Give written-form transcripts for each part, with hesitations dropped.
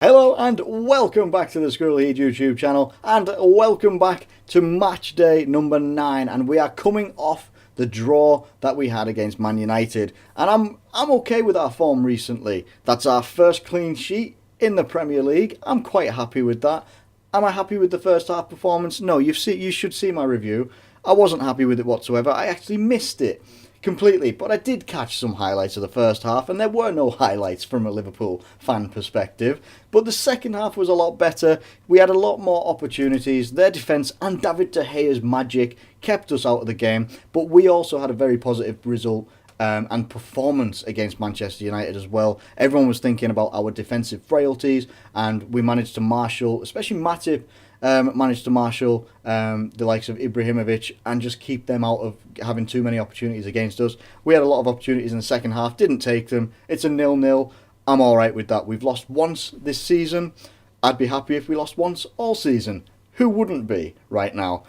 Hello and welcome back to the Squirrel YouTube channel, and welcome back to match day number 9, and we are coming off the draw that we had against Man United, and I'm okay with our form recently. That's our first clean sheet in the Premier League. I'm quite happy with that. Am I happy with the first half performance? No, you should see my review. I wasn't happy with it whatsoever. I actually missed it completely, but I did catch some highlights of the first half, and there were no highlights from a Liverpool fan perspective. But the second half was a lot better. We had a lot more opportunities. Their defence and David De Gea's magic kept us out of the game, but we also had a very positive result and performance against Manchester United as well. Everyone was thinking about our defensive frailties, and we managed to marshal, especially Matip, managed to marshal the likes of Ibrahimovic and just keep them out of having too many opportunities against us. We had a lot of opportunities in the second half, didn't take them. It's a 0-0. I'm alright with that. We've lost once this season. I'd be happy if we lost once all season. Who wouldn't be right now?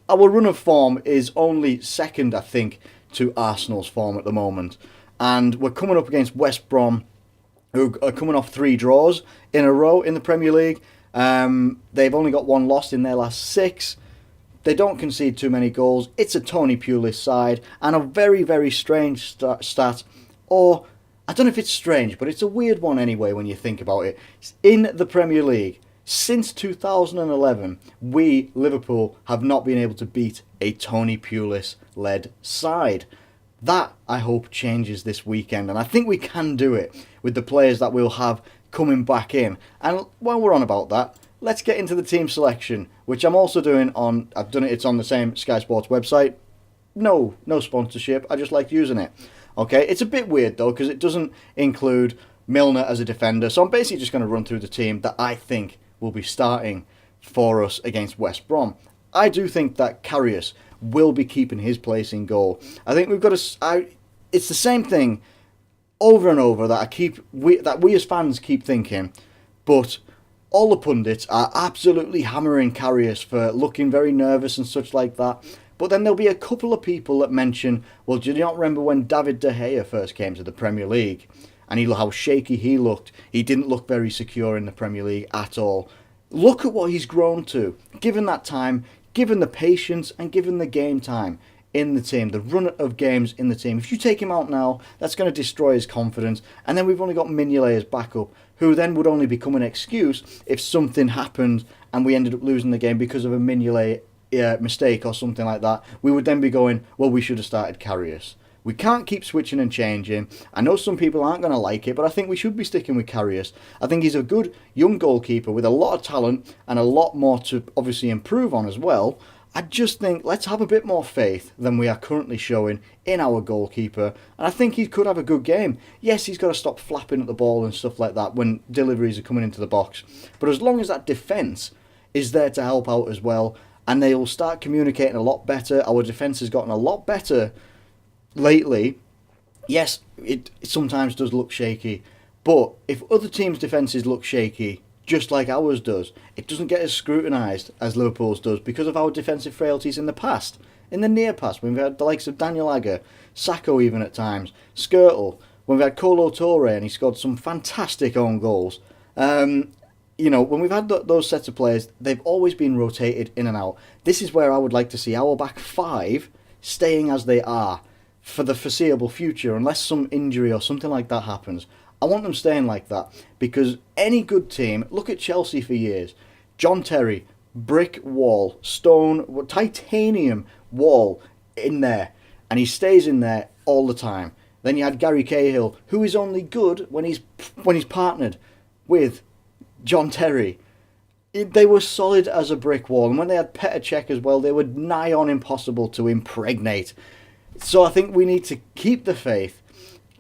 Our run of form is only second, I think, to Arsenal's form at the moment. And we're coming up against West Brom, who are coming off 3 draws in a row in the Premier League. They've only got 1 loss in their last 6. They don't concede too many goals. It's a Tony Pulis side, and a very, very strange stat. Or, I don't know if it's strange, but it's a weird one anyway when you think about it. In the Premier League, since 2011, we, Liverpool, have not been able to beat a Tony Pulis-led side. That, I hope, changes this weekend, and I think we can do it with the players that we'll have coming back in. And while we're on about that, let's get into the team selection, which I'm also doing on, it's on the same Sky Sports website. No sponsorship, I just like using it. Okay, it's a bit weird though, because it doesn't include Milner as a defender, so I'm basically just going to run through the team that I think will be starting for us against West Brom. I do think that Karius will be keeping his place in goal. I think we've got to... it's the same thing over and over that we as fans keep thinking, but all the pundits are absolutely hammering Karius for looking very nervous and such like that. But then there'll be a couple of people that mention, well, do you not remember when David De Gea first came to the Premier League? And how shaky he looked. He didn't look very secure in the Premier League at all. Look at what he's grown to. Given that time, given the patience, and given the game time in the team, the run of games in the team. If you take him out now, that's going to destroy his confidence. And then we've only got Mignolet as backup, who then would only become an excuse if something happened and we ended up losing the game because of a Mignolet mistake or something like that. We would then be going, well, we should have started Karius. We can't keep switching and changing. I know some people aren't going to like it, but I think we should be sticking with Karius. I think he's a good young goalkeeper with a lot of talent and a lot more to obviously improve on as well. I just think let's have a bit more faith than we are currently showing in our goalkeeper. And I think he could have a good game. Yes, he's got to stop flapping at the ball and stuff like that when deliveries are coming into the box. But as long as that defence is there to help out as well, and they'll start communicating a lot better, our defence has gotten a lot better lately. Yes, it sometimes does look shaky, but if other teams' defences look shaky, just like ours does, it doesn't get as scrutinised as Liverpool's does because of our defensive frailties in the past. In the near past, when we've had the likes of Daniel Agger, Sacco even at times, Skirtle, when we've had Kolo Touré and he scored some fantastic own goals. When we've had those sets of players, they've always been rotated in and out. This is where I would like to see our back 5 staying as they are for the foreseeable future, unless some injury or something like that happens. I want them staying like that, because any good team, look at Chelsea for years, John Terry, brick wall, stone, titanium wall in there, and he stays in there all the time. Then you had Gary Cahill, who is only good when he's partnered with John Terry. They were solid as a brick wall, and when they had Petr Cech as well, they were nigh on impossible to impregnate. So I think we need to keep the faith,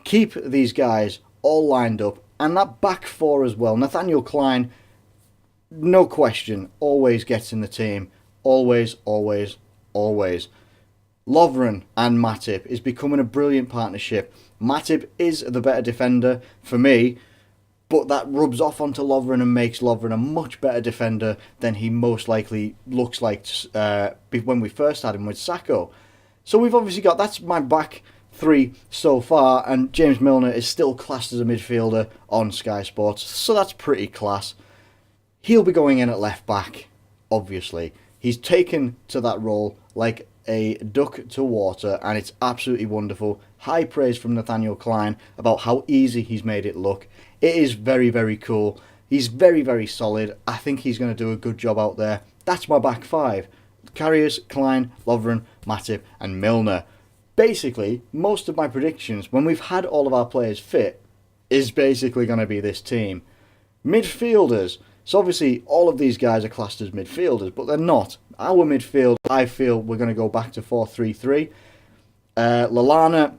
keep these guys all lined up, and that back 4 as well. Nathaniel Klein, no question, always gets in the team. Always, always, always. Lovren and Matip is becoming a brilliant partnership. Matip is the better defender for me, but that rubs off onto Lovren and makes Lovren a much better defender than he most likely looks like when we first had him with Sacco. So we've obviously got, that's my back 3 so far, and James Milner is still classed as a midfielder on Sky Sports, so that's pretty class. He'll be going in at left back, obviously. He's taken to that role like a duck to water, and it's absolutely wonderful. High praise from Nathaniel Klein about how easy he's made it look. It is very, very cool. He's very, very solid. I think he's going to do a good job out there. That's my back 5. Karius, Klein, Lovren, Matip and Milner. Basically, most of my predictions, when we've had all of our players fit, is basically going to be this team. Midfielders. So obviously, all of these guys are classed as midfielders, but they're not. Our midfield, I feel we're going to go back to 4-3-3. Lallana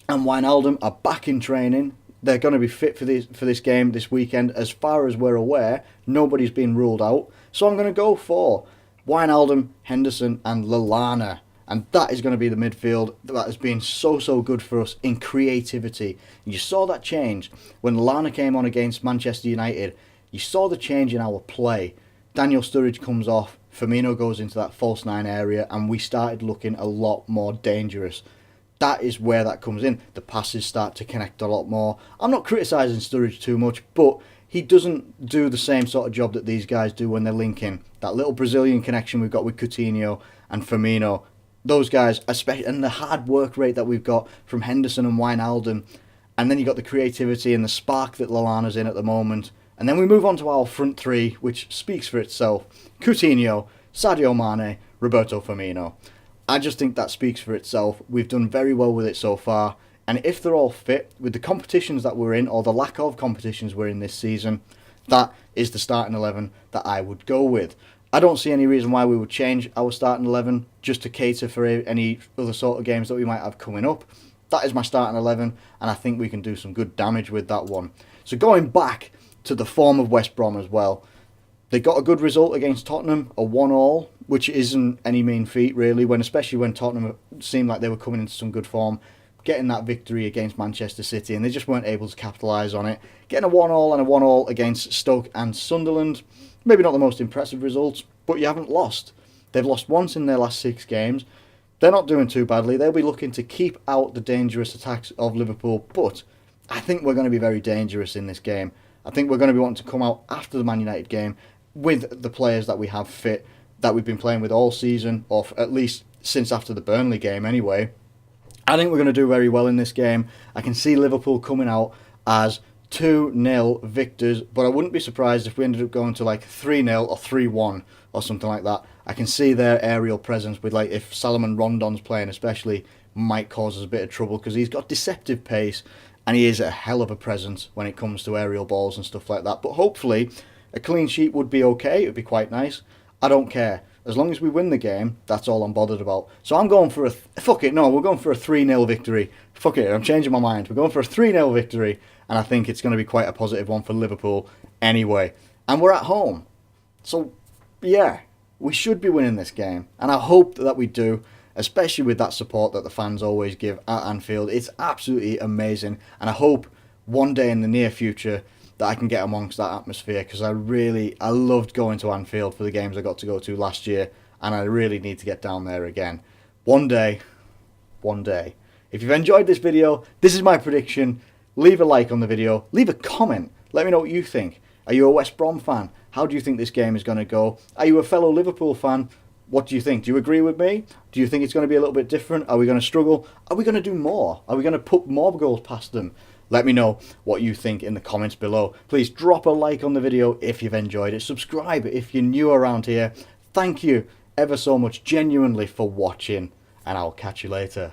and Wijnaldum are back in training. They're going to be fit for this game this weekend. As far as we're aware, nobody's been ruled out. So I'm going to go for Wijnaldum, Henderson and Lallana. And that is going to be the midfield that has been so good for us in creativity. You saw that change when Lallana came on against Manchester United. You saw the change in our play. Daniel Sturridge comes off, Firmino goes into that false 9 area, and we started looking a lot more dangerous. That is where that comes in. The passes start to connect a lot more. I'm not criticising Sturridge too much, but he doesn't do the same sort of job that these guys do when they're linking. That little Brazilian connection we've got with Coutinho and Firmino. Those guys, especially, and the hard work rate that we've got from Henderson and Wijnaldum. And then you've got the creativity and the spark that Lallana's in at the moment. And then we move on to our front 3, which speaks for itself. Coutinho, Sadio Mane, Roberto Firmino. I just think that speaks for itself. We've done very well with it so far. And if they're all fit, with the competitions that we're in, or the lack of competitions we're in this season, that is the starting 11 that I would go with. I don't see any reason why we would change our starting 11 just to cater for any other sort of games that we might have coming up. That is my starting 11, and I think we can do some good damage with that one. So going back to the form of West Brom as well, they got a good result against Tottenham, a 1-1, which isn't any mean feat really, especially when Tottenham seemed like they were coming into some good form, getting that victory against Manchester City, and they just weren't able to capitalise on it. Getting a 1-1 and a 1-1 against Stoke and Sunderland, maybe not the most impressive results, but you haven't lost. They've lost once in their last 6 games. They're not doing too badly. They'll be looking to keep out the dangerous attacks of Liverpool, but I think we're going to be very dangerous in this game. I think we're going to be wanting to come out after the Man United game with the players that we have fit, that we've been playing with all season, or at least since after the Burnley game anyway. I think we're going to do very well in this game. I can see Liverpool coming out as 2-0 victors, but I wouldn't be surprised if we ended up going to like 3-0 or 3-1 or something like that. I can see their aerial presence with, like, if Salomon Rondon's playing especially, might cause us a bit of trouble because he's got deceptive pace and he is a hell of a presence when it comes to aerial balls and stuff like that. But hopefully a clean sheet would be okay. It would be quite nice. I don't care. As long as we win the game, that's all I'm bothered about. So I'm going for we're going for a 3-0 victory. Fuck it, I'm changing my mind. We're going for a 3-0 victory, and I think it's going to be quite a positive one for Liverpool anyway. And we're at home. So, yeah, we should be winning this game, and I hope that we do, especially with that support that the fans always give at Anfield. It's absolutely amazing, and I hope one day in the near future that I can get amongst that atmosphere, because I loved going to Anfield for the games I got to go to last year, and I really need to get down there again. One day. If you've enjoyed this video, this is my prediction. Leave a like on the video, leave a comment, let me know what you think. Are you a West Brom fan? How do you think this game is going to go? Are you a fellow Liverpool fan? What do you think? Do you agree with me? Do you think it's going to be a little bit different? Are we going to struggle? Are we going to do more? Are we going to put more goals past them? Let me know what you think in the comments below. Please drop a like on the video if you've enjoyed it. Subscribe if you're new around here. Thank you ever so much genuinely for watching, and I'll catch you later.